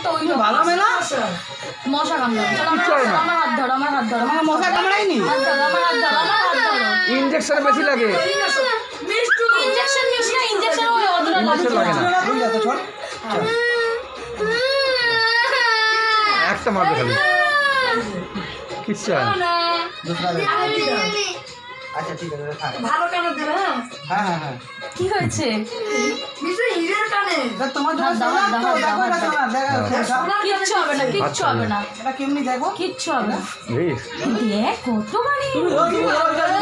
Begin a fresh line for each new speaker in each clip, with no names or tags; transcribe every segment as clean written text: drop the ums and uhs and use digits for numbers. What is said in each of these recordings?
রক্ত ওই
ভালো মেলা
মশা কামড়ায় আমার হাত ধরো আমার হাত ধরো
আমার মশা কামড়ায়নি
হাত ধরো আমার হাত ধরো আমার হাত ধরো
ইনজেকশন বেশি লাগে
ইনজেকশন নিস না ইনজেকশন ওই অতটা
লাগে না
ঠিক আছে চল
একটা মারবে খালি কিচ্ছু হয় না
আচ্ছা ঠিক আছে থাক
ভালো কানে দেবে
হ্যাঁ হ্যাঁ হ্যাঁ
কি হয়েছে
মিষ্টি হিরের কানে
তোমার জন্য দেখো এটা শোনা দেখো
কিচ্ছু হবে না কিচ্ছু হবে না
এটা কেমনি দেখো
কিচ্ছু হবে না
বেশ
দেখ কতখানি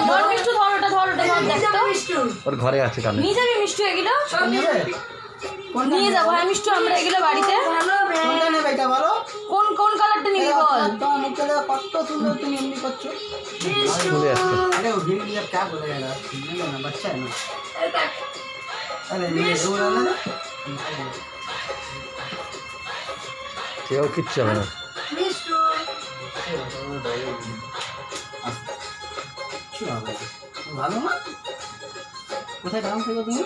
ধর মিষ্টি ধর ওটা ধর দেখ তো
মিষ্টি
ওর ঘরে আছে কানে
নিয়ে যাবি মিষ্টি এগুলো নিয়ে যাবো হ্যাঁ মিষ্টি আমরা এগুলো বাড়িতে
ভালো
কোনটা নেবে এটা বলো
কোন কোন কালারটা নিবি বল
তোমার মুখে দেখো কত সুন্দর তুমি এমনি করছো
চলে আসছে
अरे वो भीड़ लिया क्या बोलेगा यार सुनिएगा ना बच्चा है ना अरे ये दूर है ना
কেউ কিচ্ছু হবে না
মিষ্টি
ভালো না কোথায় গ্রাম থেকে তুমি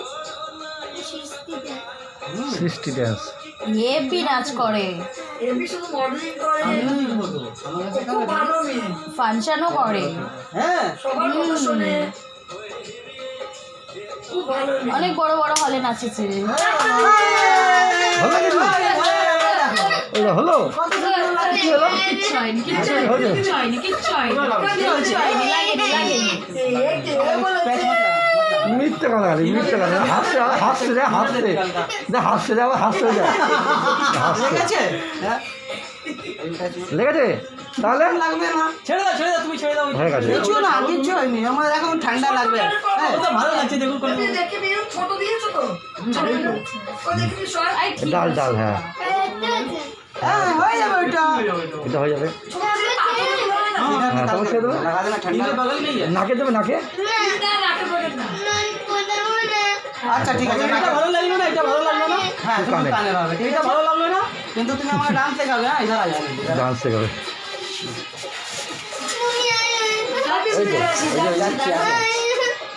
সৃষ্টি ড্যান্স
হেভি নাচ করে
এমনি শুধু মডেলিং করে
আমার কাছে
খুব ভালো মেয়ে
ফাংশনও করে
হ্যাঁ
সবার কথা শোনে খুব ভালো মেয়ে
অনেক বড় বড় হলে নাচেছে
হলো কিছু ওটা হলো
কত সুন্দর লাগে
কি হলো
কিচ্ছু হয়নি কিচ্ছু
হয়েছে?
কিচ্ছু হয়নি কিচ্ছু হয়নি কিচ্ছু হয়নি লাগেনি লাগেনি
মিথ্যে কথা খালি মিথ্যে কথা হাসছে হাসছে রে হাসছে রে হাসছে রে আবার হাসতে যায় হাসছে
লেগেছে হ্যাঁ
লেগেছে তাহলে
লাগবে না
ছেড়ে দাও তুমি ছেড়ে দাও
হয়ে গেছে
কিছু না কিছু হয়নি আমার এখন ঠান্ডা লাগবে হ্যাঁ
ওটা ভালো লাগছে দেখুন
তুমি দেখে মেয়ে ছোট দিয়েছো তো ও দেখবি সব
আই ঠিক
ডাল ডাল হ্যাঁ
হ্যাঁ হয়ে যাবে ওইটা
এটা হয়ে যাবে
হ্যাঁ
তারপর ছেড়ে দেবে
লাগা দেনা ঠান্ডা
बगल में ही है
নাকে দেবে নাকে
আচ্ছা ঠিক আছে
এটা ভালো লাগলো না এটা ভালো লাগলো না
হ্যাঁ তুমি
কানে।
কানে পাবে
এটা ভালো লাগলো না
কিন্তু তুমি আমার ডান্স শেখাবে হ্যাঁ ইধার আ যাবে
ডান্স শেখাবে
যাচ্ছি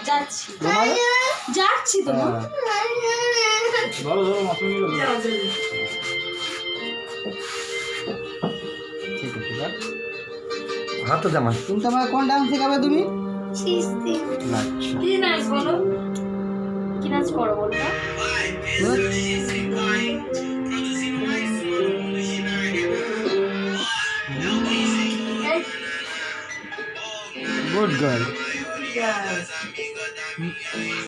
যাচ্ছি যাচ্ছি তো
ধরো ধরো মাসুম নিয়ে
ঠিক আছে ঠিক আছে
হাতে জামা
তুমি তোমার কোন ডান্স শেখাবে তুমি
কি নাইস বলো
কি নাচ করো বলতো
গুড গার্ল